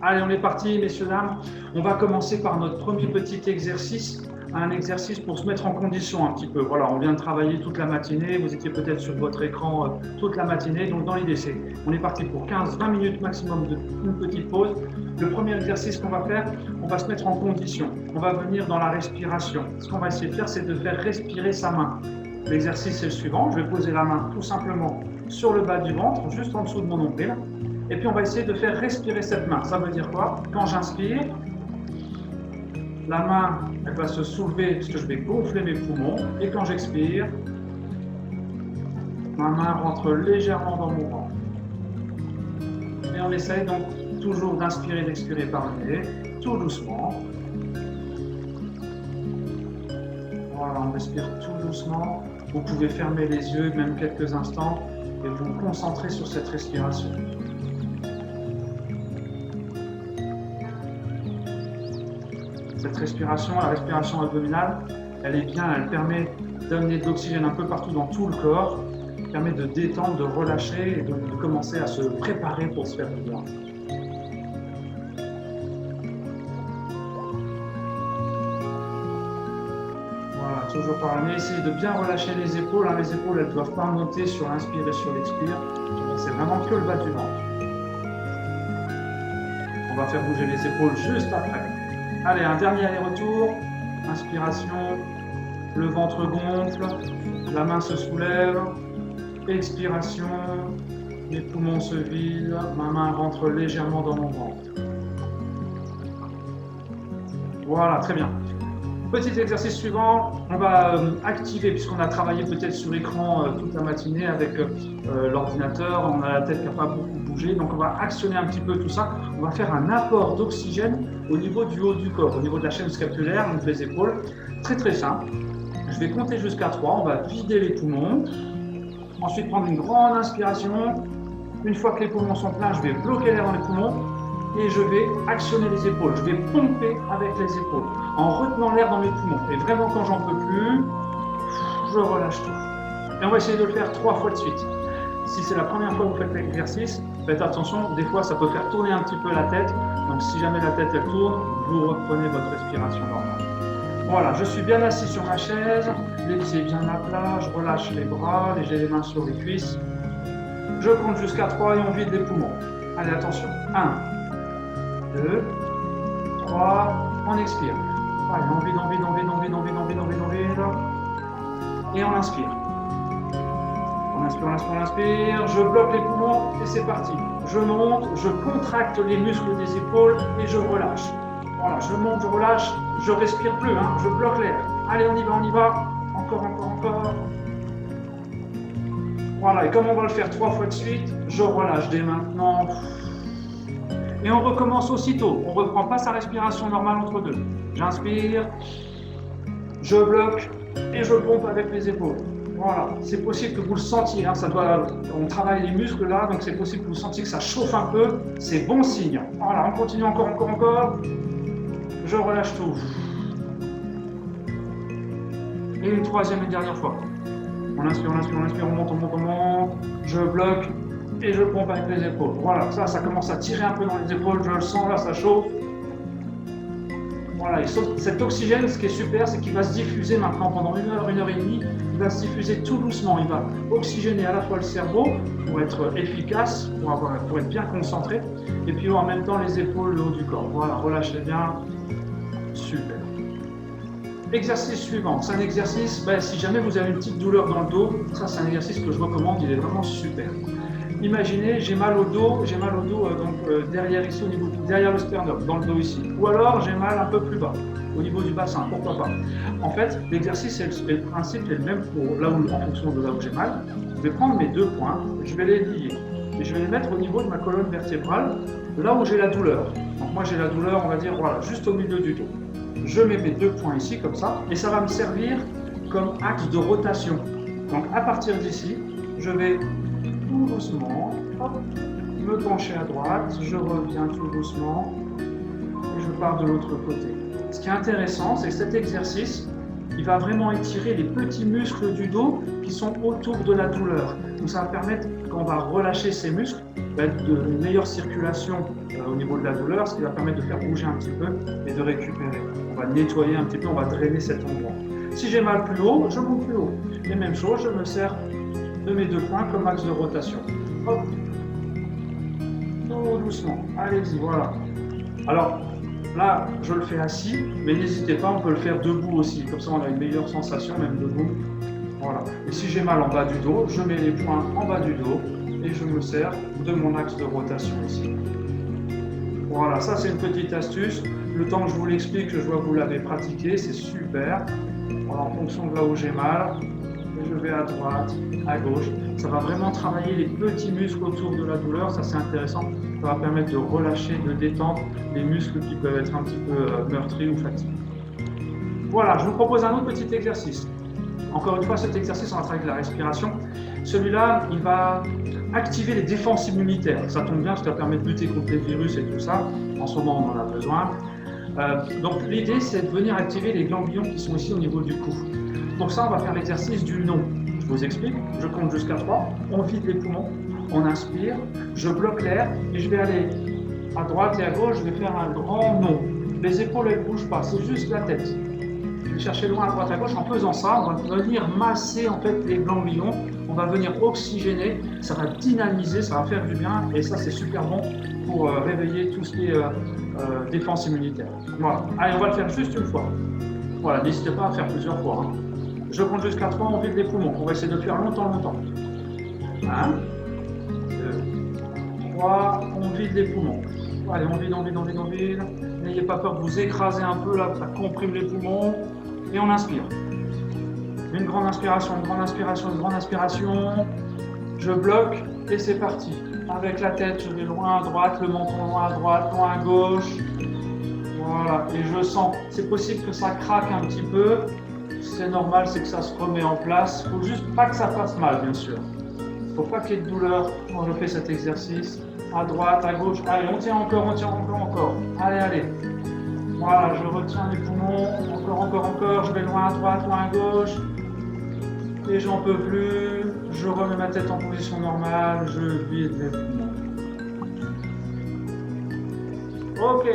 Allez, on est parti, messieurs, dames. On va commencer par notre premier petit exercice, un exercice pour se mettre en condition un petit peu. Voilà, on vient de travailler toute la matinée, vous étiez peut-être sur votre écran toute la matinée, donc dans l'idée, on est parti pour 15-20 minutes maximum d'une petite pause. Le premier exercice qu'on va faire, on va se mettre en condition. On va venir dans la respiration. Ce qu'on va essayer de faire, c'est de faire respirer sa main. L'exercice est le suivant, je vais poser la main tout simplement sur le bas du ventre, juste en dessous de mon nombril. Et puis on va essayer de faire respirer cette main. Ça veut dire quoi? Quand j'inspire, la main elle va se soulever parce que je vais gonfler mes poumons. Et quand j'expire, ma main rentre légèrement dans mon ventre. Et on essaye donc toujours d'inspirer et d'expirer par le nez, tout doucement. Voilà, on respire tout doucement. Vous pouvez fermer les yeux même quelques instants et vous concentrer sur cette respiration. Cette respiration, la respiration abdominale, elle est bien, elle permet d'amener de l'oxygène un peu partout dans tout le corps, permet de détendre, de relâcher et de commencer à se préparer pour se faire du bien. Voilà, toujours par le nez, essayez de bien relâcher les épaules. Les épaules, elles ne doivent pas monter sur l'inspire et sur l'expire. C'est vraiment que le bas du ventre. On va faire bouger les épaules juste après. Allez, un dernier aller-retour. Inspiration, le ventre gonfle, la main se soulève. Expiration, les poumons se vident, ma main rentre légèrement dans mon ventre. Voilà, très bien. Petit exercice suivant, on va activer, puisqu'on a travaillé peut-être sur l'écran toute la matinée avec l'ordinateur, on a la tête qui n'a pas beaucoup bougé, donc on va actionner un petit peu tout ça. On va faire un apport d'oxygène au niveau du haut du corps, au niveau de la chaîne scapulaire, donc les épaules. Très très simple. Je vais compter jusqu'à 3, on va vider les poumons. Ensuite prendre une grande inspiration. Une fois que les poumons sont pleins, je vais bloquer l'air dans les poumons. Et je vais actionner les épaules, je vais pomper avec les épaules, en retenant l'air dans mes poumons. Et vraiment, quand j'en peux plus, je relâche tout. Et on va essayer de le faire 3 fois de suite. Si c'est la première fois que vous faites l'exercice, faites attention, des fois ça peut faire tourner un petit peu la tête. Donc si jamais la tête elle tourne, vous reprenez votre respiration normale. Voilà, je suis bien assis sur ma chaise, les pieds bien à plat, je relâche les bras, j'ai les mains sur les cuisses. Je compte jusqu'à 3 et on vide les poumons. Allez, attention. 1, 2, 3, on expire. Allez, on vide, on vide, on vide, on vide, on vide, on vide, on vide, on vide. Et on inspire. On inspire, on inspire, on inspire. Je bloque les poumons et c'est parti. Je monte, je contracte les muscles des épaules et je relâche. Voilà, je monte, je relâche, je respire plus, je bloque l'air. Allez, on y va, on y va. Encore, encore, encore. Voilà, et comme on va le faire 3 fois de suite, je relâche dès maintenant. Et on recommence aussitôt. On ne reprend pas sa respiration normale entre deux. J'inspire, je bloque et je pompe avec les épaules. Voilà, c'est possible que vous le sentiez. On travaille les muscles là, donc c'est possible que vous sentiez que ça chauffe un peu. C'est bon signe. Voilà, on continue encore, encore, encore. Je relâche tout. Et une troisième et dernière fois. On inspire, on inspire, on inspire, on monte, on monte, on monte. Je bloque. Et je pompe avec les épaules. Voilà, ça commence à tirer un peu dans les épaules, je le sens, là, ça chauffe. Voilà, et cet oxygène, ce qui est super, c'est qu'il va se diffuser maintenant pendant 1 heure, 1 heure et demie. Il va se diffuser tout doucement. Il va oxygéner à la fois le cerveau pour être efficace, pour être bien concentré, et puis en même temps les épaules, le haut du corps. Voilà, relâchez bien. Super. Exercice suivant, c'est un exercice, si jamais vous avez une petite douleur dans le dos, ça c'est un exercice que je recommande, il est vraiment super. Imaginez, j'ai mal au dos derrière ici, derrière le sternum, dans le dos ici. Ou alors j'ai mal un peu plus bas, au niveau du bassin, pourquoi pas. En fait, l'exercice et le principe est le même en fonction de là où j'ai mal. Je vais prendre mes 2 points, je vais les lier. Et je vais les mettre au niveau de ma colonne vertébrale, là où j'ai la douleur. Donc moi j'ai la douleur, on va dire, voilà, juste au milieu du dos. Je mets mes 2 points ici, comme ça, et ça va me servir comme axe de rotation. Donc à partir d'ici, je vais tout doucement, hop, me pencher à droite, je reviens tout doucement et je pars de l'autre côté. Ce qui est intéressant, c'est que cet exercice, il va vraiment étirer les petits muscles du dos qui sont autour de la douleur. Donc ça va permettre, quand on va relâcher ces muscles, va être de meilleure circulation au niveau de la douleur, ce qui va permettre de faire bouger un petit peu et de récupérer. On va nettoyer un petit peu, on va drainer cet endroit. Si j'ai mal plus haut, je monte plus haut. Et même chose, je me sers de mes deux points comme axe de rotation. Hop. Tout doucement. Allez-y, voilà. Alors, là, je le fais assis, mais n'hésitez pas, on peut le faire debout aussi. Comme ça, on a une meilleure sensation, même debout. Voilà. Et si j'ai mal en bas du dos, je mets les poings en bas du dos et je me sers de mon axe de rotation ici. Voilà, ça c'est une petite astuce. Le temps que je vous l'explique, je vois que vous l'avez pratiqué, c'est super. Voilà, en fonction de là où j'ai mal, je vais à droite, à gauche. Ça va vraiment travailler les petits muscles autour de la douleur, ça c'est intéressant. Ça va permettre de relâcher, de détendre les muscles qui peuvent être un petit peu meurtris ou fatigués. Voilà, je vous propose un autre petit exercice. Encore une fois, cet exercice, on va travailler avec la respiration. Celui-là, il va activer les défenses immunitaires. Ça tombe bien, ça permet de lutter contre les virus et tout ça. En ce moment, on en a besoin. Donc, l'idée, c'est de venir activer les ganglions qui sont ici au niveau du cou. Pour ça, on va faire l'exercice du non. Je vous explique. Je compte jusqu'à 3. On vide les poumons. On inspire. Je bloque l'air et je vais aller à droite et à gauche. Je vais faire un grand non. Les épaules, elles ne bougent pas. C'est juste la tête. Je vais chercher loin à droite à gauche. En faisant ça, on va venir masser en fait les ganglions. On va venir oxygéner. Ça va dynamiser, ça va faire du bien. Et ça, c'est super bon pour réveiller tout ce qui est défense immunitaire. Voilà. Allez, on va le faire juste une fois. Voilà, n'hésitez pas à faire plusieurs fois. Hein. Je compte jusqu'à 3, on vide les poumons. On va essayer de le faire longtemps. 1, 2, 3, on vide les poumons. Allez, on vide. N'ayez pas peur de vous écraser un peu là, ça comprime les poumons. Et on inspire. Une grande inspiration. Je bloque et c'est parti. Avec la tête, je vais loin à droite, le menton loin à droite, loin à gauche. Voilà, et je sens. C'est possible que ça craque un petit peu. C'est normal, c'est que ça se remet en place. Il ne faut juste pas que ça fasse mal, bien sûr. Il ne faut pas qu'il y ait de douleur quand je fais cet exercice. À droite, à gauche. Allez, on tient encore. Allez. Voilà, je retiens les poumons. Encore. Je vais loin à droite, loin à gauche. Et j'en peux plus. Je remets ma tête en position normale. Je vide les poumons. Ok,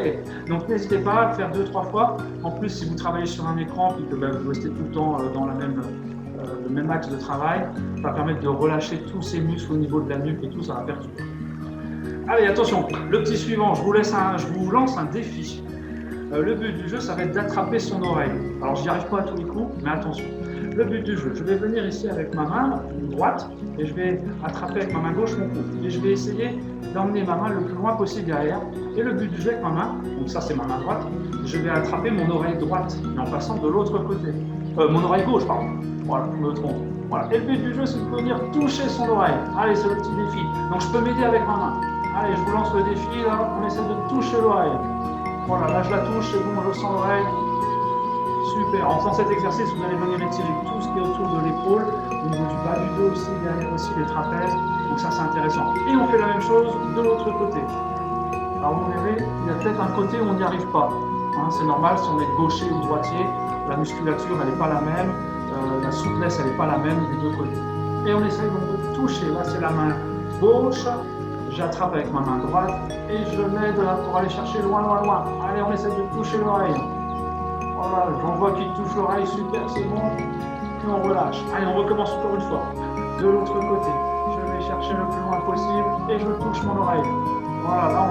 donc n'hésitez pas à le faire 2-3 fois. En plus, si vous travaillez sur un écran et que vous restez tout le temps dans le même axe de travail, ça va permettre de relâcher tous ces muscles au niveau de la nuque et tout, ça va faire du bien. Allez, attention, le petit suivant, je vous lance un défi. Le but du jeu, ça va être d'attraper son oreille. Alors, j'y arrive pas à tous les coups, mais attention. Le but du jeu, je vais venir ici avec ma main droite et je vais attraper avec ma main gauche mon coude. Et je vais essayer d'emmener ma main le plus loin possible derrière. Et le but du jeu avec ma main, donc ça c'est ma main droite, je vais attraper mon oreille droite, mais en passant de l'autre côté. Mon oreille gauche, pardon. Voilà, je me trompe. Voilà. Et le but du jeu, c'est de venir toucher son oreille. Allez, c'est le petit défi. Donc je peux m'aider avec ma main. Allez, je vous lance le défi, là, on essaie de toucher l'oreille. Voilà, là je la touche, c'est bon, je sens l'oreille. Super. En faisant cet exercice, vous allez venir étirer tout ce qui est autour de l'épaule, au niveau du bas du dos aussi, derrière aussi les trapèzes. Donc ça, c'est intéressant. Et on fait la même chose de l'autre côté. Alors vous verrez, il y a peut-être un côté où on n'y arrive pas. Hein, c'est normal, si on est gaucher ou droitier, la musculature, elle n'est pas la même, la souplesse, elle n'est pas la même des deux côtés. Et on essaye donc de toucher. Là, c'est la main gauche. J'attrape avec ma main droite et je m'aide pour aller chercher loin. Allez, on essaie de toucher l'oreille. Voilà, j'en vois qui touche l'oreille, super, c'est bon. Et on relâche. Allez, on recommence encore une fois. De l'autre côté, je vais chercher le plus loin possible et je touche mon oreille. Voilà, là,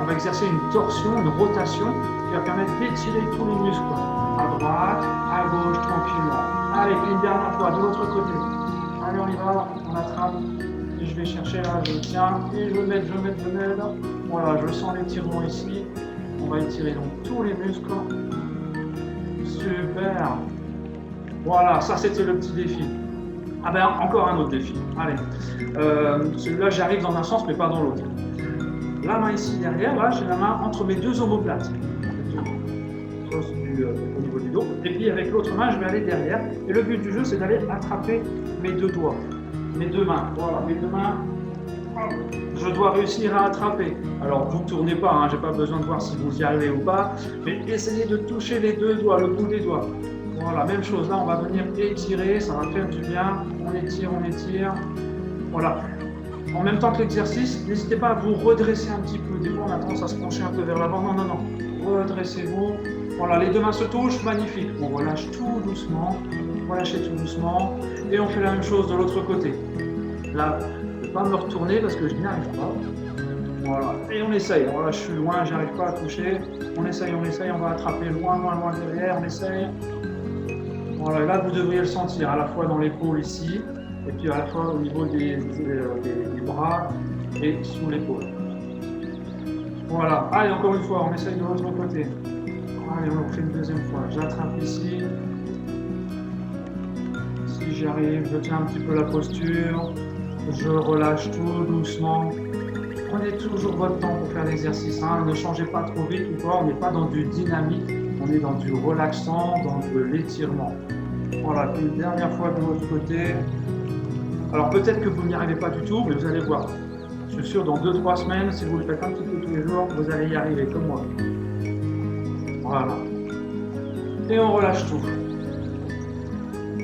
on va exercer une torsion, une rotation qui va permettre d'étirer tous les muscles. À droite, à gauche, tranquillement. Allez, une dernière fois, de l'autre côté. Allez, on y va, on attrape. Et je vais chercher là, je tiens, et je m'aide. Voilà, je sens l'étirement ici. On va étirer donc tous les muscles. Super. Voilà, ça c'était le petit défi. Ah ben, encore un autre défi. Allez. Celui-là, j'arrive dans un sens, mais pas dans l'autre. La main ici derrière, là, j'ai la main entre mes deux omoplates. Au niveau du dos. Et puis avec l'autre main, je vais aller derrière. Et le but du jeu, c'est d'aller attraper mes deux doigts. Mes deux mains. Voilà, mes deux mains. Je dois réussir à attraper. Alors, vous ne tournez pas, hein, je n'ai pas besoin de voir si vous y arrivez ou pas. Mais essayez de toucher les deux doigts, le bout des doigts. Voilà, même chose. Là, on va venir étirer, ça va faire du bien. On étire. Voilà. En même temps que l'exercice, n'hésitez pas à vous redresser un petit peu. Des fois, on a tendance à se pencher un peu vers l'avant. Non, non, non. Redressez-vous. Voilà, les deux mains se touchent. Magnifique. On relâche tout doucement. Relâchez tout doucement. Et on fait la même chose de l'autre côté. Là, je ne vais pas me retourner parce que je n'y arrive pas. Voilà. Et on essaye. Voilà, je suis loin, je n'arrive pas à toucher. On essaye, on va attraper loin, loin, loin derrière. On essaye. Voilà, là, vous devriez le sentir à la fois dans l'épaule ici. Et puis à la fois au niveau des bras et sous l'épaule. Voilà. Allez, encore une fois, on essaye de l'autre côté. Allez, on le fait une deuxième fois. J'attrape ici. Si j'y arrive, je tiens un petit peu la posture. Je relâche tout doucement. Prenez toujours votre temps pour faire l'exercice. Hein. Ne changez pas trop vite ou quoi. On n'est pas dans du dynamique. On est dans du relaxant, dans de l'étirement. Voilà. Puis une dernière fois de l'autre côté. Alors peut-être que vous n'y arrivez pas du tout, mais vous allez voir. Je suis sûr, dans 2-3 semaines, si vous le faites un petit peu tous les jours, vous allez y arriver, comme moi. Voilà. Et on relâche tout.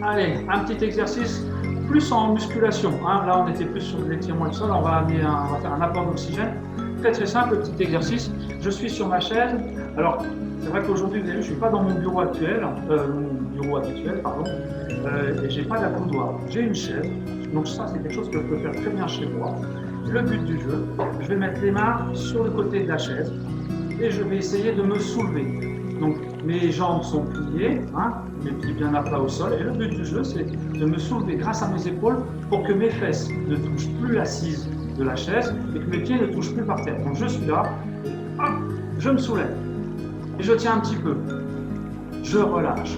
Allez, un petit exercice, plus en musculation. Hein. Là, on était plus sur l'étirement du sol. On va faire un apport d'oxygène. Très très simple, petit exercice. Je suis sur ma chaise. Alors, c'est vrai qu'aujourd'hui, vous avez vu, je ne suis pas dans mon bureau habituel, et je n'ai pas d'accoudoir. J'ai une chaise. Donc ça, c'est quelque chose que je peux faire très bien chez moi. Le but du jeu, je vais mettre les mains sur le côté de la chaise et je vais essayer de me soulever. Donc mes jambes sont pliées, hein, mes pieds bien à plat au sol. Et le but du jeu, c'est de me soulever grâce à mes épaules pour que mes fesses ne touchent plus l'assise de la chaise et que mes pieds ne touchent plus par terre. Donc je suis là, hop, je me soulève et je tiens un petit peu. Je relâche.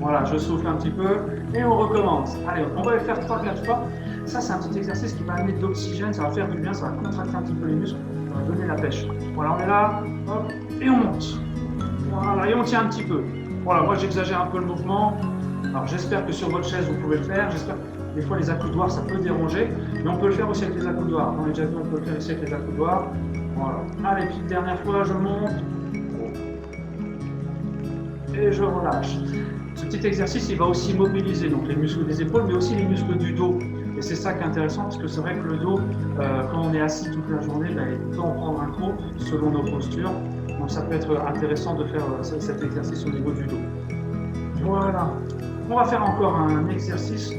Voilà, je souffle un petit peu et on recommence. Allez, on va le faire 3-4 fois. Ça, c'est un petit exercice qui va amener de l'oxygène, ça va faire du bien, ça va contracter un petit peu les muscles, ça va donner la pêche. Voilà, on est là, hop, et on monte. Voilà, et on tient un petit peu. Voilà, moi j'exagère un peu le mouvement. Alors j'espère que sur votre chaise vous pouvez le faire. J'espère que des fois les accoudoirs ça peut déranger, mais on peut le faire aussi avec les accoudoirs. On a déjà vu, on peut le faire aussi avec les accoudoirs. Voilà. Allez, puis dernière fois, je monte. Et je relâche. Ce petit exercice, il va aussi mobiliser donc les muscles des épaules, mais aussi les muscles du dos. Et c'est ça qui est intéressant, parce que c'est vrai que le dos, quand on est assis toute la journée, il peut en prendre un coup selon nos postures. Donc ça peut être intéressant de faire cet exercice au niveau du dos. Voilà. On va faire encore un exercice.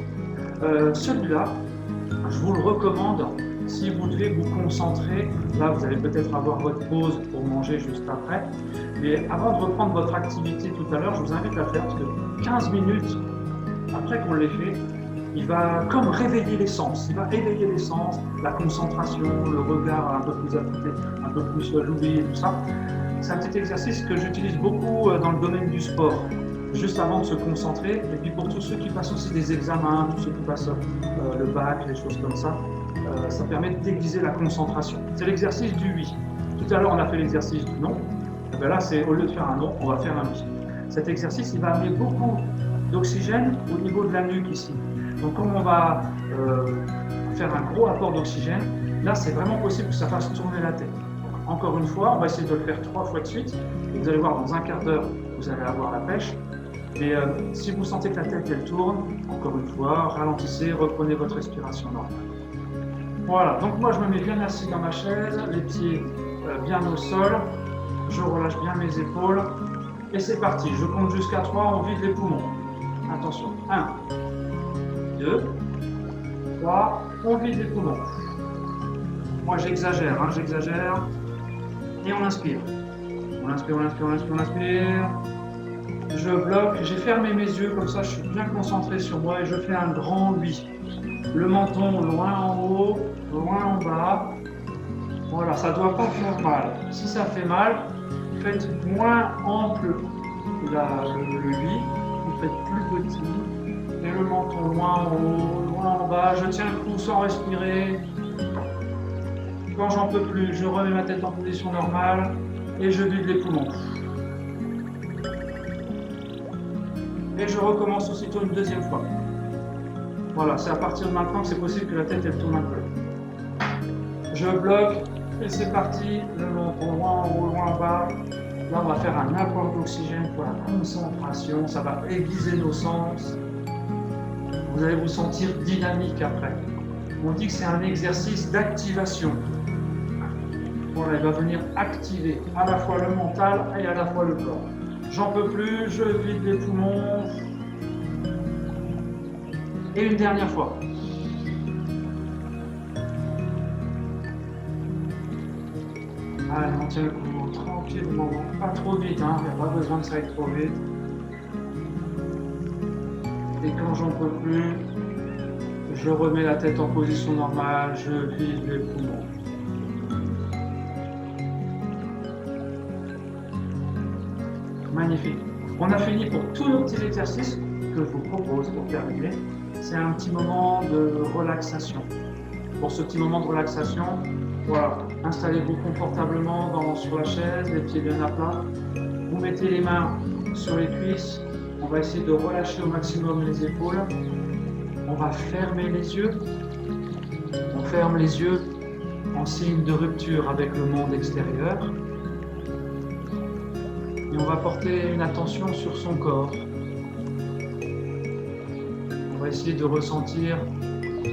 Celui-là, je vous le recommande si vous devez vous concentrer. Là, vous allez peut-être avoir votre pause pour manger juste après. Mais avant de reprendre votre activité tout à l'heure, je vous invite à faire, parce que 15 minutes après qu'on l'ait fait, il va comme réveiller les sens. Il va éveiller les sens, la concentration, le regard un peu plus affûté, un peu plus l'oublier, tout ça. C'est un petit exercice que j'utilise beaucoup dans le domaine du sport, juste avant de se concentrer. Et puis pour tous ceux qui passent aussi des examens, tous ceux qui passent le bac, les choses comme ça, ça permet d'aiguiser la concentration. C'est l'exercice du oui. Tout à l'heure, on a fait l'exercice du non. Et bien là, c'est au lieu de faire un non, on va faire un oui. Cet exercice, il va amener beaucoup d'oxygène au niveau de la nuque ici. Donc, comme on va faire un gros apport d'oxygène, là, c'est vraiment possible que ça fasse tourner la tête. Donc, encore une fois, on va essayer de le faire 3 fois de suite. Et vous allez voir, dans un quart d'heure, vous allez avoir la pêche. Mais si vous sentez que la tête, elle tourne, encore une fois, ralentissez, reprenez votre respiration normale. Voilà, donc moi, je me mets bien assis dans ma chaise, les pieds bien au sol. Je relâche bien mes épaules. Et c'est parti, je compte jusqu'à 3, on vide les poumons. Attention, 1, 2, 3, on vide les poumons. Moi j'exagère, j'exagère. Et on inspire. On inspire, on inspire, on inspire, on inspire. Je bloque, j'ai fermé mes yeux, comme ça je suis bien concentré sur moi et je fais un grand oui. Le menton loin en haut, loin en bas. Voilà, ça ne doit pas faire mal. Si ça fait mal, faites moins ample le oui, vous faites plus petit. Et le menton loin en haut, loin en bas. Je tiens le coup sans respirer. Quand j'en peux plus, je remets ma tête en position normale et je vide les poumons. Et je recommence aussitôt une deuxième fois. Voilà, c'est à partir de maintenant que c'est possible que la tête elle tourne un peu. Je bloque et c'est parti. Le menton loin en haut, loin en bas. Là, on va faire un apport d'oxygène pour la concentration. Ça va aiguiser nos sens. Vous allez vous sentir dynamique après. On dit que c'est un exercice d'activation. Voilà, il va venir activer à la fois le mental et à la fois le corps. J'en peux plus, je vide les poumons. Et une dernière fois. Allez, on tient le coup tranquillement, pas trop vite, hein, il n'y a pas besoin que ça aille trop vite. Et quand j'en peux plus, je remets la tête en position normale, je vide les poumons. Magnifique. On a fini pour tous nos petits exercices que je vous propose pour terminer. C'est un petit moment de relaxation. Pour ce petit moment de relaxation, voilà, installez-vous confortablement sur la chaise, les pieds bien à plat. Vous mettez les mains sur les cuisses. On va essayer de relâcher au maximum les épaules. On va fermer les yeux. On ferme les yeux en signe de rupture avec le monde extérieur. Et on va porter une attention sur son corps. On va essayer de ressentir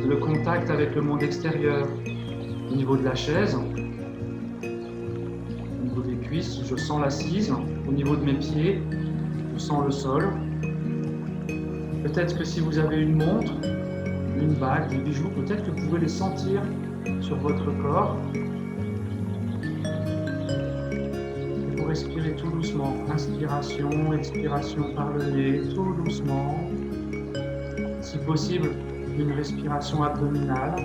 le contact avec le monde extérieur. Au niveau de la chaise, au niveau des cuisses, je sens l'assise. Au niveau de mes pieds, je sens le sol. Peut-être que si vous avez une montre, une bague, des bijoux, peut-être que vous pouvez les sentir sur votre corps. Et vous respirez tout doucement. Inspiration, expiration par le nez, tout doucement. Si possible, une respiration abdominale.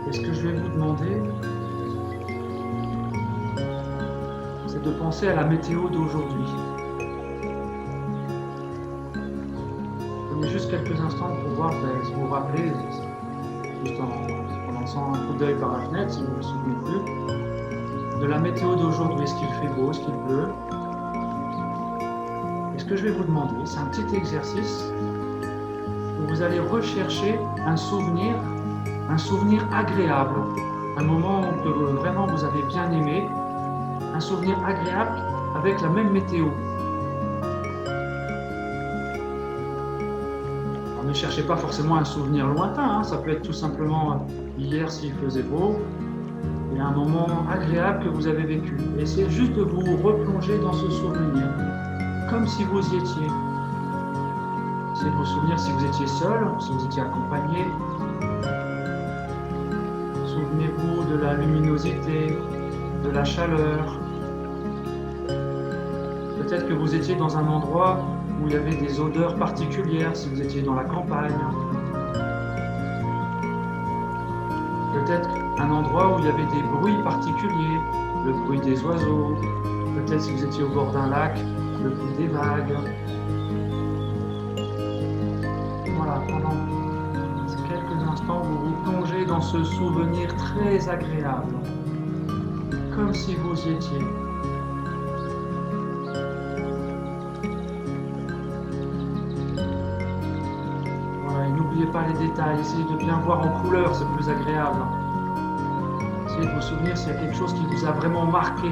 Et ce que je vais vous demander, c'est de penser à la météo d'aujourd'hui. Prenez juste quelques instants pour voir, si vous vous rappelez, juste en lançant un coup d'œil par la fenêtre, si vous ne vous souvenez plus, de la météo d'aujourd'hui. Est-ce qu'il fait beau, est-ce qu'il pleut? Et ce que je vais vous demander, c'est un petit exercice où vous allez rechercher un souvenir agréable, un moment que vraiment vous avez bien aimé, un souvenir agréable avec la même météo. Alors, ne cherchez pas forcément un souvenir lointain, hein. Ça peut être tout simplement hier s'il faisait beau, et un moment agréable que vous avez vécu. Essayez juste de vous replonger dans ce souvenir, comme si vous y étiez. Essayez de vous souvenir si vous étiez seul, si vous étiez accompagné. Souvenez-vous de la luminosité, de la chaleur. Peut-être que vous étiez dans un endroit où il y avait des odeurs particulières, si vous étiez dans la campagne. Peut-être un endroit où il y avait des bruits particuliers, le bruit des oiseaux. Peut-être si vous étiez au bord d'un lac, le bruit des vagues. Voilà, pendant quelques instants, vous vous plongez dans ce souvenir très agréable, comme si vous y étiez. Voilà, et n'oubliez pas les détails, essayez de bien voir en couleur, c'est plus agréable. Essayez de vous souvenir s'il y a quelque chose qui vous a vraiment marqué.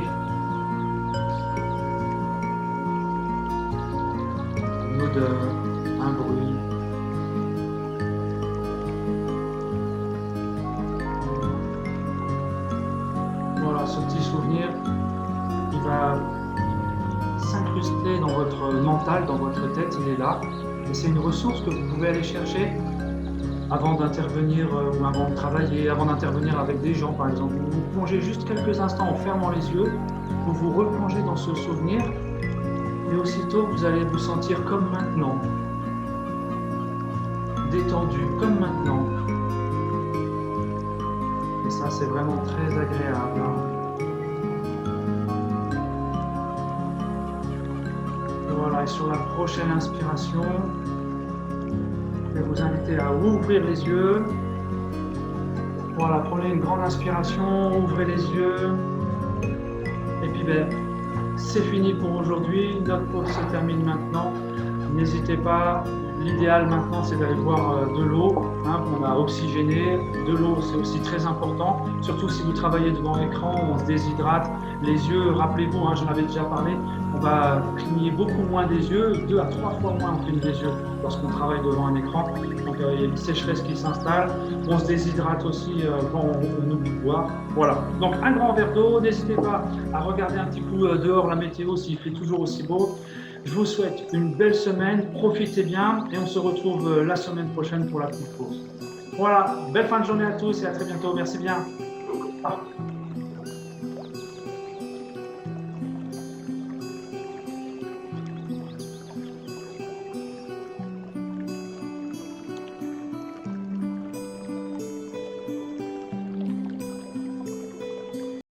Une odeur, un bruit. Voilà, ce petit souvenir, il va s'incruster dans votre mental, dans votre tête, il est là. Et c'est une ressource que vous pouvez aller chercher avant d'intervenir ou avant de travailler, avant d'intervenir avec des gens par exemple. Vous vous plongez juste quelques instants en fermant les yeux, vous vous replongez dans ce souvenir et aussitôt vous allez vous sentir comme maintenant, détendu comme maintenant. Et ça c'est vraiment très agréable. Et voilà, et sur la prochaine inspiration, je vais vous inviter à ouvrir les yeux. Voilà, prenez une grande inspiration, ouvrez les yeux. Et puis c'est fini pour aujourd'hui. Notre pause se termine maintenant. N'hésitez pas, L'idéal maintenant, c'est d'aller boire de l'eau, qu'on a oxygénée. De l'eau, c'est aussi très important, surtout si vous travaillez devant l'écran, on se déshydrate. Les yeux, rappelez-vous, j'en avais déjà parlé, on va cligner beaucoup moins des yeux, 2 à 3 fois moins on cligne des yeux lorsqu'on travaille devant un écran. Donc il y a une sécheresse qui s'installe. On se déshydrate aussi quand on oublie de boire. Voilà. Donc un grand verre d'eau. N'hésitez pas à regarder un petit coup dehors la météo s'il fait toujours aussi beau. Je vous souhaite une belle semaine. Profitez bien et on se retrouve la semaine prochaine pour la petite pause. Voilà. Belle fin de journée à tous et à très bientôt. Merci bien. Au revoir.